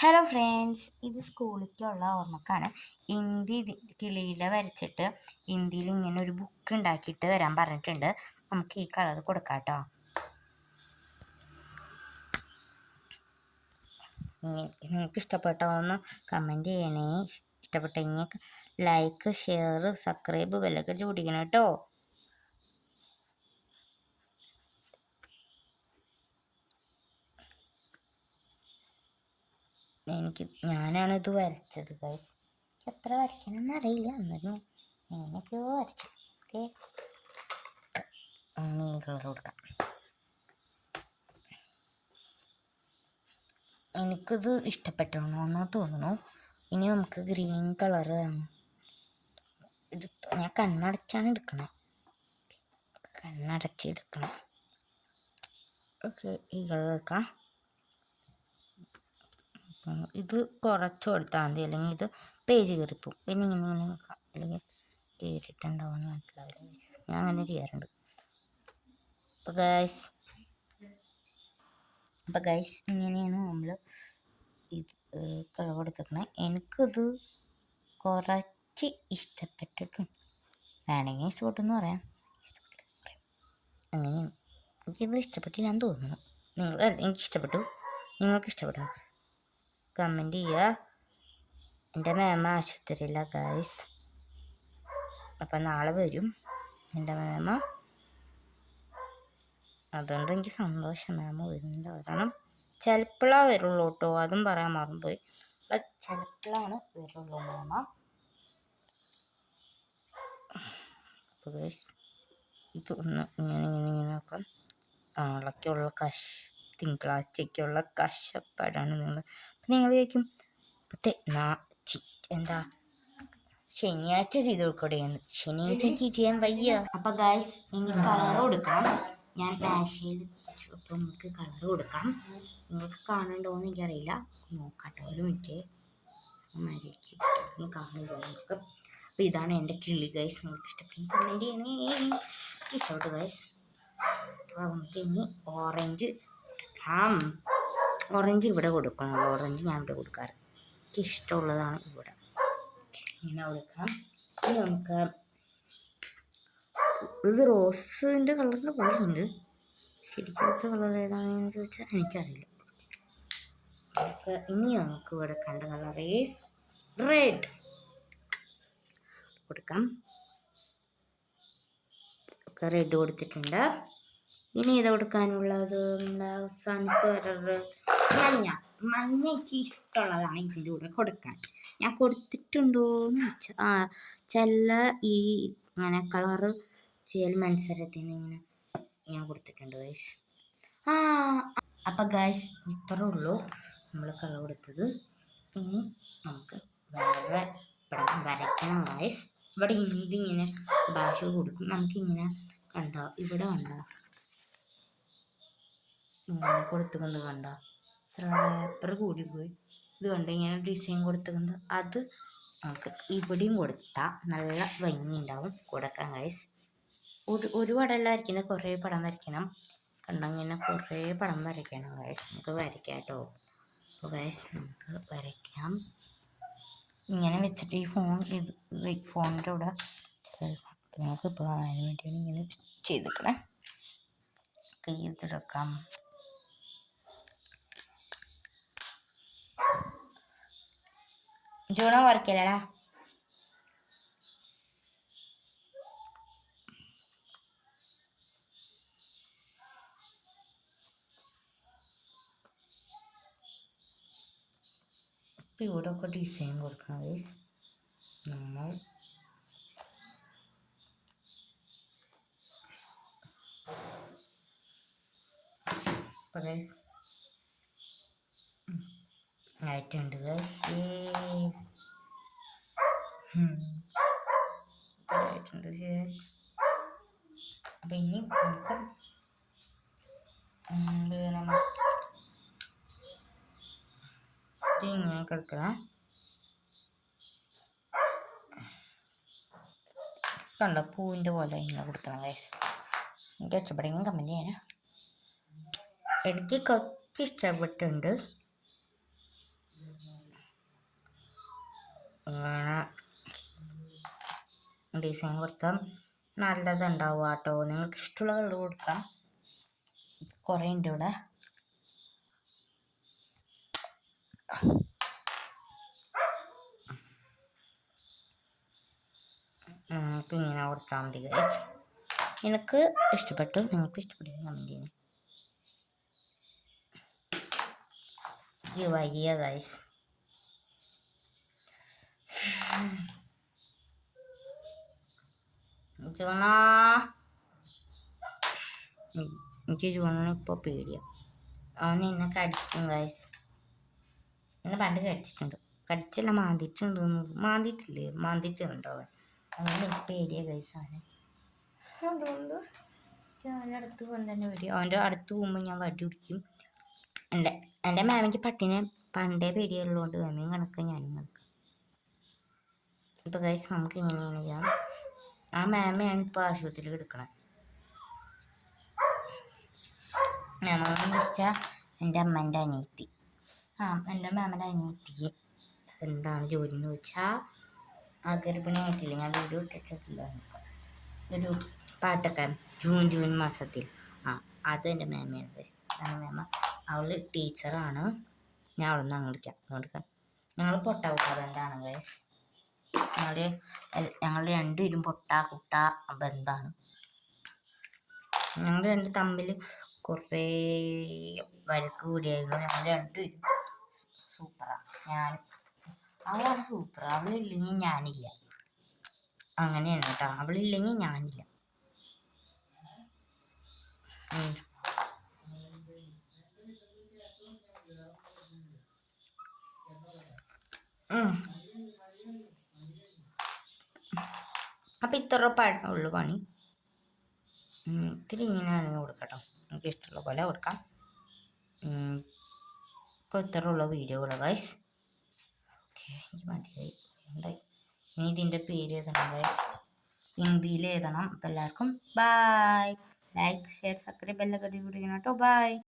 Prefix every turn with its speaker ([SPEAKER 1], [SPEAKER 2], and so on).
[SPEAKER 1] Hello friends, ഇത് സ്കൂളിലേക്കുള്ള ഓർമ്മക്കാണ്. ഹിന്ദി കിളിയില വരച്ചിട്ട് ഹിന്ദിയിൽ ഇങ്ങനെ ഒരു ബുക്ക് ഉണ്ടാക്കിയിട്ട് വരാൻ പറഞ്ഞിട്ടുണ്ട്. നമുക്ക് ഈ കളർ കൊടുക്കാം കേട്ടോ. നിങ്ങൾക്ക് ഇഷ്ടപ്പെട്ടോ കമൻറ്റ് ചെയ്യണേ. ഇഷ്ടപ്പെട്ടെങ്കിൽ ലൈക്ക്, ഷെയർ, സബ്സ്ക്രൈബ് ബെല്ലൊക്കെ പിടിക്കണം കേട്ടോ. ഞാനാണിത് വരച്ചത് ഗൈസ്. എത്ര വരയ്ക്കണമെന്ന് അറിയില്ല, എന്നാലും എങ്ങനെയൊക്കെയോ വരച്ചു. ഓക്കെ, ഈ കളർ കൊടുക്കാം. എനിക്കിത് ഇഷ്ടപ്പെട്ടോന്ന് തോന്നുന്നു. ഇനി നമുക്ക് ഗ്രീൻ കളർ ഞാൻ കണ്ണടച്ചാണ് എടുക്കണേ. കണ്ണടച്ചെടുക്കണം. ഓക്കെ, ഈ കളർ എടുക്കാം. ഇത് കുറച്ച് കൊടുത്താൽ മതി, അല്ലെങ്കിൽ ഇത് പേജ് കയറിപ്പോവും. പിന്നെ ഇങ്ങനെ വെക്കാം, അല്ലെങ്കിൽ കയറിയിട്ടുണ്ടാവുമെന്ന് മനസ്സിലാവില്ല. ഞാൻ അങ്ങനെ ചെയ്യാറുണ്ട്. അപ്പോൾ ഗൈസ് ഇങ്ങനെയാണ് നമ്മൾ ഇത് കളർ കൊടുത്തേക്കണേ. എനിക്കിത് കുറച്ച് ഇഷ്ടപ്പെട്ടിട്ടുണ്ട്. വേണമെങ്കിൽ ഇഷ്ടപ്പെട്ടെന്ന് പറയാം, അങ്ങനെയാണ്. എനിക്കിത് ഇഷ്ടപ്പെട്ടില്ലാന്ന് തോന്നുന്നു. എനിക്ക് ഇഷ്ടപ്പെട്ടു. നിങ്ങൾക്ക് ഇഷ്ടപ്പെട്ടോ? കമൻറ്റ് ചെയ്യുക. എൻ്റെ മാമ ആശുപത്രിയില്ല ഗൈസ്, അപ്പം നാളെ വരും എൻ്റെ മാമ. അതുകൊണ്ട് എനിക്ക് സന്തോഷം, മാമ വരുന്നില്ല. കാരണം ചിലപ്പോഴാണ് വരുള്ളൂ കേട്ടോ, അതും പറയാൻ മറന്നുപോയി. ചിലപ്പോഴാണ് വരുള്ളൂ മാമ. അപ്പോൾ ഗൈസ് ഇത് ഒന്ന് ഇങ്ങനെ നോക്കാം. നാളേക്കുള്ള തിങ്കളാഴ്ചയ്ക്കുള്ള കഷ്ടപ്പാടാണ് നിങ്ങൾ ചോദിക്കും, എന്താ ശനിയാഴ്ച ചെയ്ത് കൊടുക്കണേന്ന്. ശനിയാഴ്ച എനിക്ക് ചെയ്യാൻ വയ്യ. അപ്പം ഗൈസ് ഇനി കളർ കൊടുക്കണം. ഞാൻ മേശയിൽ വെച്ചു. അപ്പം നമുക്ക് കളർ കൊടുക്കാം. നിങ്ങൾക്ക് കാണണ്ടോയെന്ന് എനിക്കറിയില്ല, നോക്കാട്ടോ. ഒരു മിനിറ്റ് കാണില്ല നമുക്ക്. അപ്പം ഇതാണ് എൻ്റെ കിളി ഗൈസ്. നിങ്ങൾക്ക് ഇഷ്ടപ്പെടും കമൻറ്റ് ചെയ്യണേ. ഇഷ്ടപ്പെട്ടു ഗൈസ്. അപ്പോൾ നമുക്ക് ഇനി ഓറഞ്ച് എടുക്കാം. ഓറഞ്ച് ഇവിടെ കൊടുക്കണം. ഓറഞ്ച് ഞാൻ ഇവിടെ കൊടുക്കാറ്, എനിക്ക് ഇഷ്ടമുള്ളതാണ് ഇവിടെ. ഇങ്ങനെ കൊടുക്കാം. ഇനി നമുക്ക് ഇത് റോസിൻ്റെ കളറിൻ്റെ പോലെ ഉണ്ട്. ശരിക്കും കളർ ഏതാണെന്ന് ചോദിച്ചാൽ എനിക്കറിയില്ല. ഇനി നമുക്ക് ഇവിടെ കണ്ട കളർ ഈസ് റെഡ് കൊടുക്കാം. ഒക്കെ റെഡ് കൊടുത്തിട്ടുണ്ട്. ഇനി ഇത് കൊടുക്കാനുള്ളത് അവസാനത്തെ കളർ മഞ്ഞ എനിക്ക് ഇഷ്ടമുള്ളതാണ് ഇതിൻ്റെ കൂടെ കൊടുക്കാൻ. ഞാൻ കൊടുത്തിട്ടുണ്ടോയെന്ന് വെച്ചാൽ ചില ഈ ഇങ്ങനെ കളറ് ചെയ്യൽ മത്സരത്തിന് ഇങ്ങനെ ഞാൻ കൊടുത്തിട്ടുണ്ട് ഗൈസ്. അപ്പം ഗൈസ് ഇത്രേ ഉള്ളൂ നമ്മൾ കളർ കൊടുത്തത്. ഇനി നമുക്ക് വേറെ പടം വരയ്ക്കണം ഗൈസ്. ഇവിടെ ഹിന്ദി ഇങ്ങനെ ഭാഷ കൊടുക്കും. നമുക്കിങ്ങനെ കണ്ടോ, ഇവിടെ കണ്ടോ ഇങ്ങനെ കൊടുത്തുകൊണ്ട് കണ്ടോ പേപ്പർ കൂടിപ്പോയി. ഇത് കണ്ടോ ഇങ്ങനെ ഡിസൈൻ കൊടുത്തുകൊണ്ട് അത് നമുക്ക് ഇവിടെയും കൊടുത്താൽ നല്ല ഭംഗി ഉണ്ടാവും കൊടുക്കാൻ ഗൈസ്. ഒരു പടമല്ല വരയ്ക്കുന്നത്, കുറേ പടം വരയ്ക്കണം. കണ്ടങ്ങനെ കുറേ പടം വരയ്ക്കണം ഗൈസ്. നമുക്ക് വരയ്ക്കാം കേട്ടോ. അപ്പോൾ ഗൈസ് നമുക്ക് വരയ്ക്കാം. ഇങ്ങനെ വെച്ചിട്ട് ഈ ഫോണിൻ്റെ കൂടെ നിങ്ങൾക്ക് ഇപ്പോൾ അതിന് വേണ്ടിയാണ് ഇങ്ങനെ ചെയ്തിക്കണേ. ചെയ്തെടുക്കാം. ജൂണ വരയ്ക്കലടാ. ഇപ്പം ഇവിടെ ഒക്കെ ഡിസൈൻ കൊടുക്കണം ഗൈസ്. നമ്മൾ ആയിട്ടുണ്ട് ഗൈസ്. ആയിട്ടുണ്ട് ഗൈസ്. അപ്പം ഇനി നമുക്ക് വേണം ഇങ്ങനെ കൊടുക്കണം. കണ്ടോ പൂവിൻ്റെ പോലെ ഇങ്ങനെ കൊടുക്കണം ഗൈസ്. എനിക്ക് ഇഷ്ടപ്പെടുമെങ്കിൽ കമൻറ്റ് ചെയ്യണം. എനിക്ക് കുറച്ച് ഇഷ്ടപ്പെട്ടുണ്ട്. ഡിസൈൻ കൊടുത്താൽ നല്ലതുണ്ടാവും കേട്ടോ. നിങ്ങൾക്ക് ഇഷ്ടമുള്ള കളർ കൊടുക്കാം. കുറേ ഉണ്ട് ഇവിടെ. നിങ്ങൾക്ക് ഇങ്ങനെ കൊടുത്താൽ മതി ഗൈസ്. എനിക്ക് ഇഷ്ടപ്പെട്ടു, നിങ്ങൾക്ക് ഇഷ്ടപ്പെട്ടു കമൻറ്റ് ചെയ്യണം. വയ്യ ഗൈസ്. എനിക്ക് ജൂണിന് ഇപ്പോൾ പേടിയാണ്. അവൻ എന്നെ കടിക്കും ഗൈസ്. എന്നെ പണ്ട് കടിച്ചിട്ടുണ്ട്. കടിച്ചല്ല, മാന്തിയിട്ടുണ്ട്. മാന്തിയിട്ടുണ്ടോ അവൻ. അതുകൊണ്ട് എനിക്ക് പേടിയാണ് ഗൈസ് അവനെ. അതുകൊണ്ട് അവൻ്റെ അടുത്ത് പോകുമ്പോൾ തന്നെ പേടി. അവൻ്റെ അടുത്ത് പോകുമ്പോൾ ഞാൻ വടി പിടിക്കും. എൻ്റെ മാമിക്ക് പട്ടിനെ പണ്ടേ പേടിയുള്ളതുകൊണ്ട് മാമിയും കണക്ക് ഞാനും കണക്ക്. ഇപ്പോൾ ഗൈസ് നമുക്ക് എങ്ങനെയാണ് ചെയ്യാം. ആ മാമയാണ് ഇപ്പോൾ ആശുപത്രിയിൽ കിടക്കണത്. മാമെന്ന് വെച്ചാൽ എൻ്റെ അമ്മേൻ്റെ അനിയത്തി. എൻ്റെ മാമൻ്റെ അനിയത്തിക്ക് എന്താണ് ജോലി എന്ന് വെച്ചാൽ ഗർഭിണിയായിട്ടില്ല. ഞാൻ വീഡിയോ ഇട്ടിട്ടില്ല. ഒരു പാട്ടൊക്കെ ജൂൺ മാസത്തിൽ അത് എൻ്റെ മാമയാണ് ഗൈസ്. മാമ അവൾ ടീച്ചറാണ്. ഞാൻ അവളിൽ നിന്നാണ് വിളിക്കാം. അതുകൊണ്ട് ഞങ്ങൾ പൊട്ട ബന്ധാണ് ഗൈസ്. ഞങ്ങൾ രണ്ടുപേരും പൊട്ട കുട്ട ബന്ധാണ്. ഞങ്ങൾ രണ്ട് തമ്മിൽ കുറേ വഴക്ക് കൂടിയായിരുന്നു. ഞങ്ങൾ രണ്ടുപേരും സൂപ്പറാണ്. അവളാണ് സൂപ്പർ. അവളില്ലെങ്കിൽ ഞാനില്ല. അങ്ങനെയാണ് കേട്ടോ. അവളില്ലെങ്കിൽ ഞാനില്ല. അപ്പം ഇത്ര ഉള്ളു പണി. ഇത്തിരി ഇങ്ങനെയാണെങ്കിൽ കൊടുക്കട്ടോ. എനിക്ക് ഇഷ്ടമുള്ള പോലെ കൊടുക്കാം. ഇപ്പോൾ ഇത്ര ഉള്ള വീഡിയോ ഗൈസ്. ഓക്കെ, എനിക്ക് മതിയായി. ഇനി ഇതിൻ്റെ പേര് എഴുതണം ഗൈസ്. ഹിന്ദിയിൽ എഴുതണം. അപ്പോൾ എല്ലാവർക്കും ബൈ. ലൈക്ക്, ഷെയർ, സബ്സ്ക്രൈബ് എല്ലാം കടി പിടിക്കണം കേട്ടോ. ബൈ.